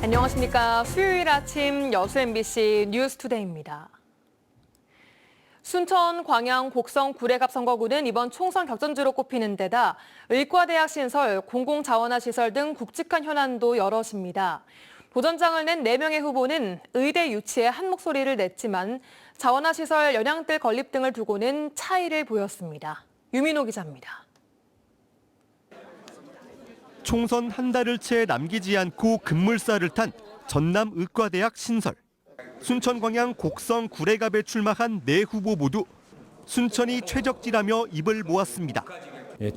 안녕하십니까. 수요일 아침 여수 MBC 뉴스투데이입니다. 순천, 광양, 곡성, 구례갑 선거구는 이번 총선 격전지로 꼽히는 데다 의과대학 신설, 공공자원화 시설 등 굵직한 현안도 여럿입니다. 도전장을 낸 4명의 후보는 의대 유치에 한 목소리를 냈지만 자원화 시설, 연양들 건립 등을 두고는 차이를 보였습니다. 유민호 기자입니다. 총선 한 달을 채 남기지 않고 급물살을 탄 전남 의과대학 신설. 순천, 광양, 곡성, 구례갑에 출마한 4후보 모두 순천이 최적지라며 입을 모았습니다.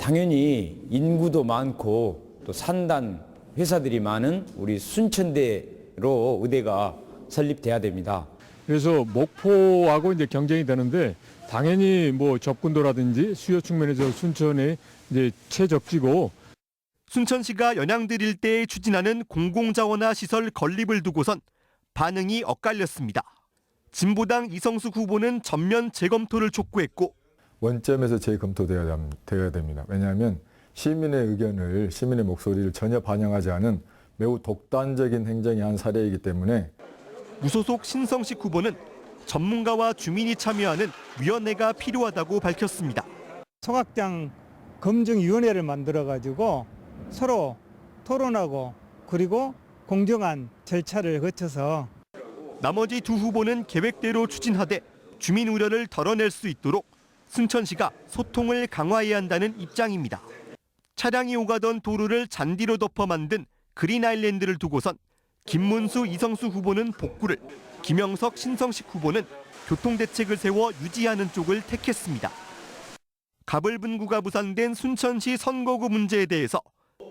당연히 인구도 많고 또 산단 회사들이 많은 우리 순천대로 의대가 설립돼야 됩니다. 그래서 목포하고 이제 경쟁이 되는데 당연히 뭐 접근도라든지 수요 측면에서 순천이 이제 최적지고. 순천시가 연양들 일대에 추진하는 공공자원화 시설 건립을 두고선 반응이 엇갈렸습니다. 진보당 이성숙 후보는 전면 재검토를 촉구했고 원점에서 재검토돼야 됩니다. 왜냐하면 시민의 의견을, 시민의 목소리를 전혀 반영하지 않은 매우 독단적인 행정이 한 사례이기 때문에 무소속 신성식 후보는 전문가와 주민이 참여하는 위원회가 필요하다고 밝혔습니다. 소각장 검증위원회를 만들어가지고 서로 토론하고 그리고 공정한 절차를 거쳐서 나머지 2 후보는 계획대로 추진하되 주민 우려를 덜어낼 수 있도록 순천시가 소통을 강화해야 한다는 입장입니다. 차량이 오가던 도로를 잔디로 덮어 만든 그린 아일랜드를 두고선 김문수, 이성수 후보는 복구를, 김영석, 신성식 후보는 교통대책을 세워 유지하는 쪽을 택했습니다. 가불분구가 무산된 순천시 선거구 문제에 대해서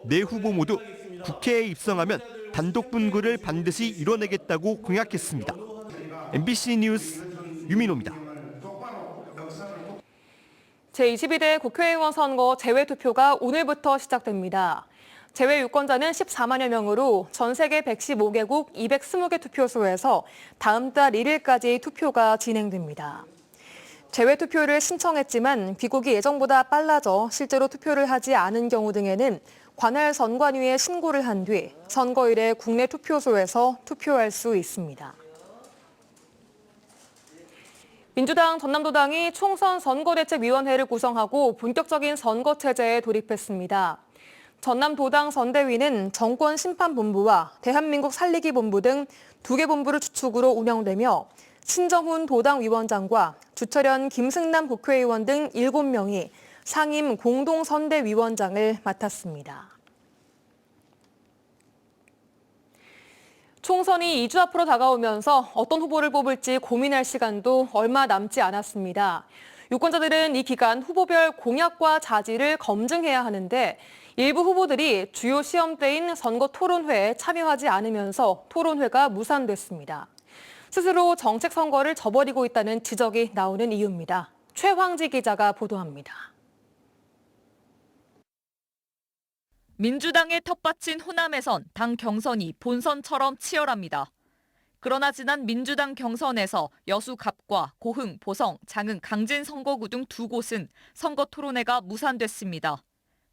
4 후보 모두 국회에 입성하면 단독 분구를 반드시 이뤄내겠다고 공약했습니다. MBC 뉴스 유민호입니다. 제22대 국회의원 선거 재외투표가 오늘부터 시작됩니다. 재외 유권자는 14만여 명으로 전 세계 115개국 220개 투표소에서 다음 달 1일까지 투표가 진행됩니다. 재외투표를 신청했지만 귀국이 예정보다 빨라져 실제로 투표를 하지 않은 경우 등에는 관할 선관위에 신고를 한 뒤 선거일에 국내 투표소에서 투표할 수 있습니다. 민주당 전남도당이 총선 선거대책위원회를 구성하고 본격적인 선거체제에 돌입했습니다. 전남도당 선대위는 정권심판본부와 대한민국 살리기 본부 등 2개 본부를 주축으로 운영되며 신정훈 도당위원장과 주철현, 김승남 국회의원 등 7명이 상임 공동선대위원장을 맡았습니다. 총선이 2주 앞으로 다가오면서 어떤 후보를 뽑을지 고민할 시간도 얼마 남지 않았습니다. 유권자들은 이 기간 후보별 공약과 자질을 검증해야 하는데 일부 후보들이 주요 시험대인 선거 토론회에 참여하지 않으면서 토론회가 무산됐습니다. 스스로 정책 선거를 저버리고 있다는 지적이 나오는 이유입니다. 최황지 기자가 보도합니다. 민주당의 텃밭인 호남에선 당 경선이 본선처럼 치열합니다. 그러나 지난 민주당 경선에서 여수 갑과 고흥, 보성, 장흥, 강진 선거구 등 2곳은 선거 토론회가 무산됐습니다.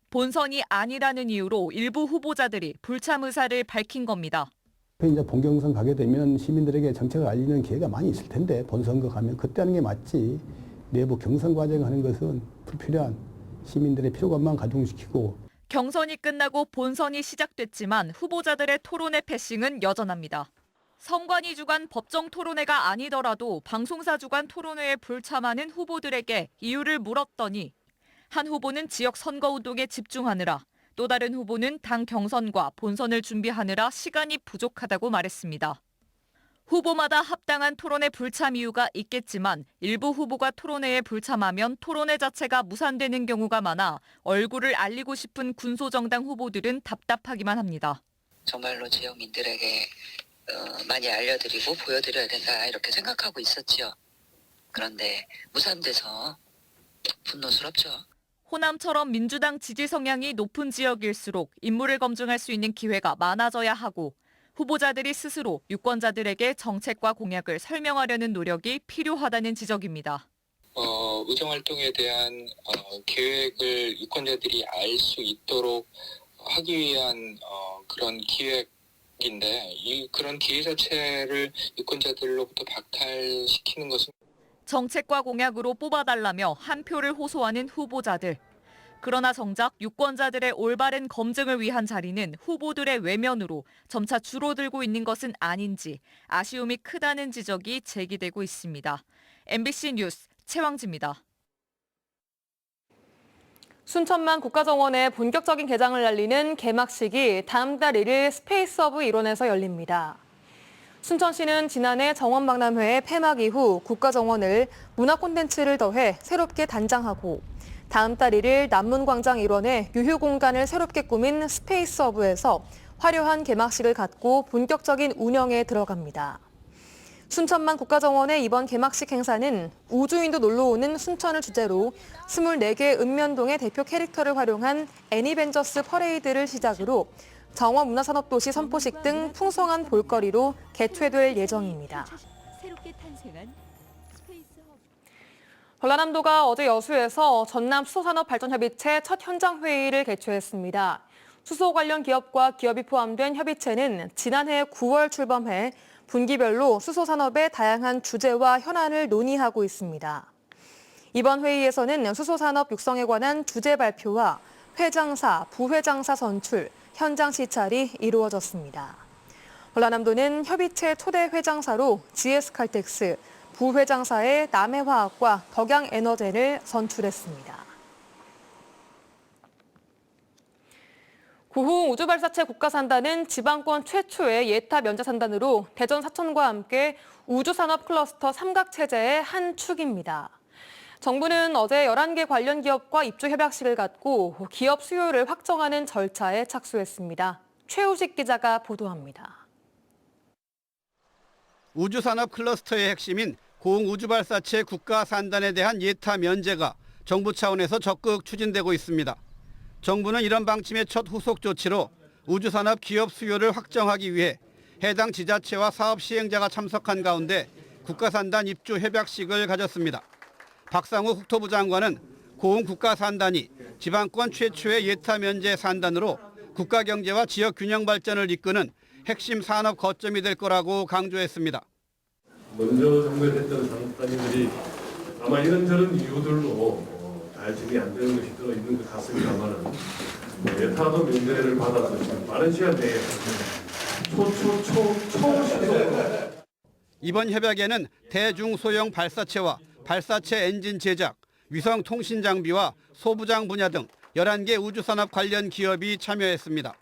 본선이 아니라는 이유로 일부 후보자들이 불참 의사를 밝힌 겁니다. 이제 본경선 가게 되면 시민들에게 정책을 알리는 기회가 많이 있을 텐데 본선거 가면 그때 하는 게 맞지. 내부 경선 과정 하는 것은 불필요한 시민들의 피로감만 가중시키고. 경선이 끝나고 본선이 시작됐지만 후보자들의 토론회 패싱은 여전합니다. 선관위 주관 법정 토론회가 아니더라도 방송사 주관 토론회에 불참하는 후보들에게 이유를 물었더니 한 후보는 지역 선거운동에 집중하느라 또 다른 후보는 당 경선과 본선을 준비하느라 시간이 부족하다고 말했습니다. 후보마다 합당한 토론회 불참 이유가 있겠지만 일부 후보가 토론회에 불참하면 토론회 자체가 무산되는 경우가 많아 얼굴을 알리고 싶은 군소정당 후보들은 답답하기만 합니다. 정말로 지역민들에게 많이 알려드리고 보여드려야 된다 이렇게 생각하고 있었죠. 그런데 무산돼서 분노스럽죠. 호남처럼 민주당 지지 성향이 높은 지역일수록 인물을 검증할 수 있는 기회가 많아져야 하고 후보자들이 스스로 유권자들에게 정책과 공약을 설명하려는 노력이 필요하다는 지적입니다. 의정활동에 대한 계획을 유권자들이 알 수 있도록 하기 위한 그런 기획인데 그런 기회 자체를 유권자들로부터 박탈시키는 것은 정책과 공약으로 뽑아달라며 한 표를 호소하는 후보자들. 그러나 정작 유권자들의 올바른 검증을 위한 자리는 후보들의 외면으로 점차 줄어들고 있는 것은 아닌지 아쉬움이 크다는 지적이 제기되고 있습니다. MBC 뉴스 최왕지입니다. 순천만 국가정원의 본격적인 개장을 알리는 개막식이 다음 달 1일 스페이스허브 일원에서 열립니다. 순천시는 지난해 정원박람회 폐막 이후 국가정원을 문화 콘텐츠를 더해 새롭게 단장하고 다음 달 1일 남문광장 일원에 유휴공간을 새롭게 꾸민 스페이스허브에서 화려한 개막식을 갖고 본격적인 운영에 들어갑니다. 순천만 국가정원의 이번 개막식 행사는 우주인도 놀러오는 순천을 주제로 24개 읍면동의 대표 캐릭터를 활용한 애니벤져스 퍼레이드를 시작으로 정원 문화산업도시 선포식 등 풍성한 볼거리로 개최될 예정입니다. 전라남도가 어제 여수에서 전남 수소산업발전협의체 첫 현장 회의를 개최했습니다. 수소 관련 기업과 기업이 포함된 협의체는 지난해 9월 출범해 분기별로 수소산업의 다양한 주제와 현안을 논의하고 있습니다. 이번 회의에서는 수소산업 육성에 관한 주제 발표와 회장사, 부회장사 선출, 현장 시찰이 이루어졌습니다. 전라남도는 협의체 초대 회장사로 GS칼텍스, 부회장사의 남해화학과 덕양에너젠을 선출했습니다. 고흥 우주발사체 국가산단은 지방권 최초의 예타 면제산단으로 대전 사천과 함께 우주산업 클러스터 삼각체제의 한 축입니다. 정부는 어제 11개 관련 기업과 입주 협약식을 갖고 기업 수요를 확정하는 절차에 착수했습니다. 최우식 기자가 보도합니다. 우주산업 클러스터의 핵심인 고흥 우주발사체 국가산단에 대한 예타 면제가 정부 차원에서 적극 추진되고 있습니다. 정부는 이런 방침의 첫 후속 조치로 우주산업 기업 수요를 확정하기 위해 해당 지자체와 사업 시행자가 참석한 가운데 국가산단 입주 협약식을 가졌습니다. 박상우 국토부 장관은 고흥 국가산단이 지방권 최초의 예타 면제 산단으로 국가 경제와 지역 균형 발전을 이끄는 핵심 산업 거점이 될 거라고 강조했습니다. 먼저 정부했던 산업단위들이 아마 이런저런 이유들로 발전이 안 되는 것이 들어있는 것 같습니다만 예타도 면제를 받아서 빠른 시간 내에 초시적으로 이번 협약에는 대중소형 발사체와 발사체 엔진 제작, 위성 통신 장비와 소부장 분야 등 11개 우주산업 관련 기업이 참여했습니다.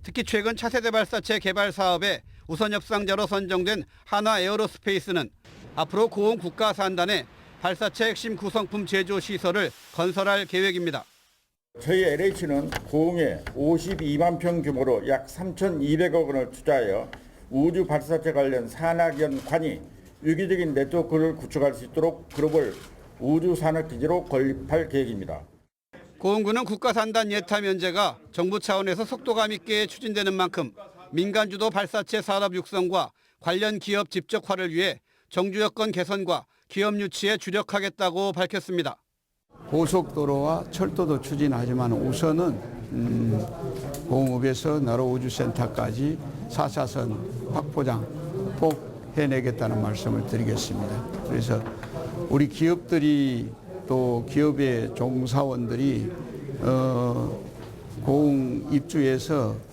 특히 최근 차세대 발사체 개발 사업에 우선 협상자로 선정된 한화 에어로스페이스는 앞으로 고흥 국가산단에 발사체 핵심 구성품 제조 시설을 건설할 계획입니다. 저희 LH는 고흥에 52만 평 규모로 약 3,200억 원을 투자하여 우주 발사체 관련 산학연 관이 유기적인 네트워크를 구축할 수 있도록 글로벌 우주산업기지로 건립할 계획입니다. 고흥구는 국가산단 예타 면제가 정부 차원에서 속도감 있게 추진되는 만큼 민간주도 발사체 산업 육성과 관련 기업 집적화를 위해 정주 여건 개선과 기업 유치에 주력하겠다고 밝혔습니다. 고속도로와 철도도 추진하지만 우선은 고흥읍에서 나로우주센터까지 4차선 확보장 꼭 해내겠다는 말씀을 드리겠습니다. 그래서 우리 기업들이 또 기업의 종사원들이 고흥 입주해서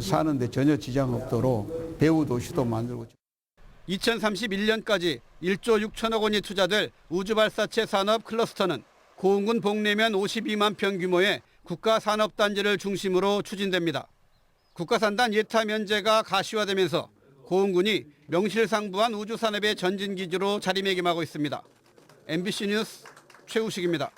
사는데 전혀 지장 없도록 배후 도시도 만들고 2031년까지 1조 6천억 원이 투자될 우주발사체 산업 클러스터는 고흥군 복내면 52만 평 규모의 국가산업단지를 중심으로 추진됩니다. 국가산단 예타 면제가 가시화되면서 고흥군이 명실상부한 우주산업의 전진기지로 자리매김하고 있습니다. MBC 뉴스 최우식입니다.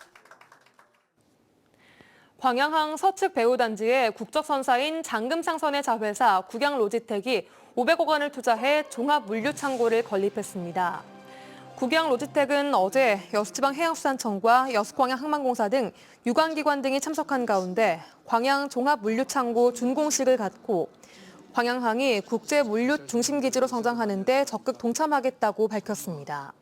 광양항 서측 배후단지에 국적선사인 장금창선의 자회사 국양로지텍이 500억 원을 투자해 종합물류창고를 건립했습니다. 국양로지텍은 어제 여수지방해양수산청과 여수광양항만공사 등 유관기관 등이 참석한 가운데 광양 종합물류창고 준공식을 갖고 황양항이 국제 물류 중심 기지로 성장하는 데 적극 동참하겠다고 밝혔습니다.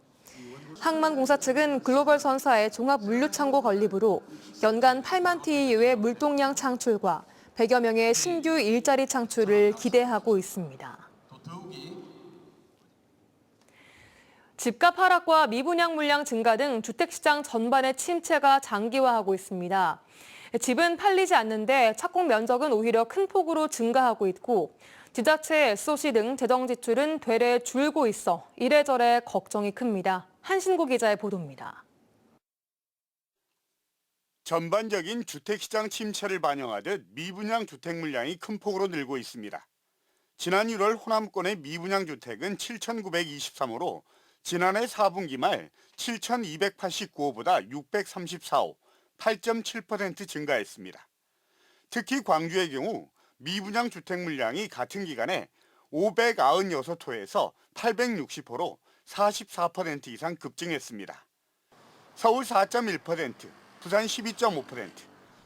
항만공사 측은 글로벌 선사의 종합 물류창고 건립으로 연간 8만 TEU의 물동량 창출과 100여 명의 신규 일자리 창출을 기대하고 있습니다. 집값 하락과 미분양 물량 증가 등 주택시장 전반의 침체가 장기화하고 있습니다. 집은 팔리지 않는데 착공 면적은 오히려 큰 폭으로 증가하고 있고 지자체, SOC 등 재정 지출은 되레 줄고 있어 이래저래 걱정이 큽니다. 한신구 기자의 보도입니다. 전반적인 주택시장 침체를 반영하듯 미분양 주택 물량이 큰 폭으로 늘고 있습니다. 지난 1월 호남권의 미분양 주택은 7,923호로 지난해 4분기 말 7,289호보다 634호, 8.7% 증가했습니다. 특히 광주의 경우 미분양 주택 물량이 같은 기간에 596호에서 860호로 44% 이상 급증했습니다. 서울 4.1%, 부산 12.5%,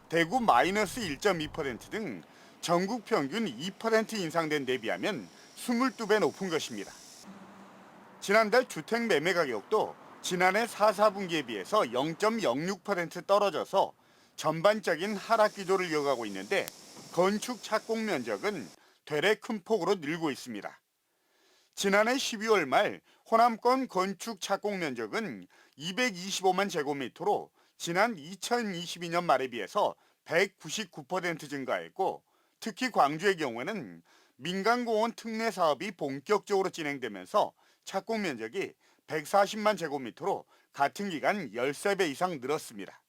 대구 마이너스 1.2% 등 전국 평균 2% 인상된 데 비하면 22배 높은 것입니다. 지난달 주택 매매 가격도 지난해 4, 4분기에 비해서 0.06% 떨어져서 전반적인 하락 기조를 이어가고 있는데 건축 착공 면적은 되레 큰 폭으로 늘고 있습니다. 지난해 12월 말 호남권 건축 착공 면적은 225만 제곱미터로 지난 2022년 말에 비해서 199% 증가했고 특히 광주의 경우에는 민간공원 특례 사업이 본격적으로 진행되면서 착공 면적이 140만 제곱미터로 같은 기간 13배 이상 늘었습니다.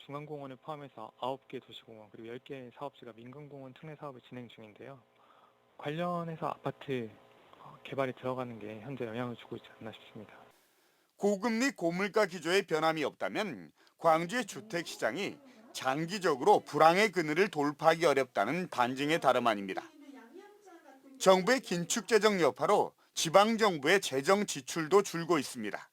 중앙공원을 포함해서 9개 도시공원 그리고 10개 사업지가 민간공원 특례 사업을 진행 중인데요. 관련해서 아파트 개발이 들어가는 게 현재 영향을 주고 있지 않나 싶습니다. 고금리 고물가 기조에 변함이 없다면 광주의 주택시장이 장기적으로 불황의 그늘을 돌파하기 어렵다는 반증에 다름 아닙니다. 정부의 긴축재정 여파로 지방정부의 재정 지출도 줄고 있습니다.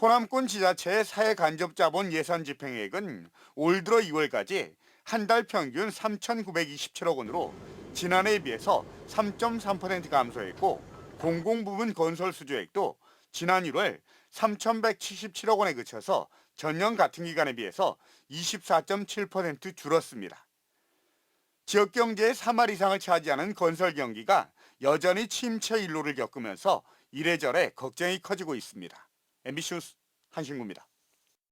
호남권 지자체의 사회간접자본 예산 집행액은 올 들어 2월까지 한 달 평균 3,927억 원으로 지난해에 비해서 3.3% 감소했고 공공부문 건설 수주액도 지난 1월 3,177억 원에 그쳐서 전년 같은 기간에 비해서 24.7% 줄었습니다. 지역 경제의 3할 이상을 차지하는 건설 경기가 여전히 침체 일로를 겪으면서 이래저래 걱정이 커지고 있습니다. MBC 뉴스 한신구입니다.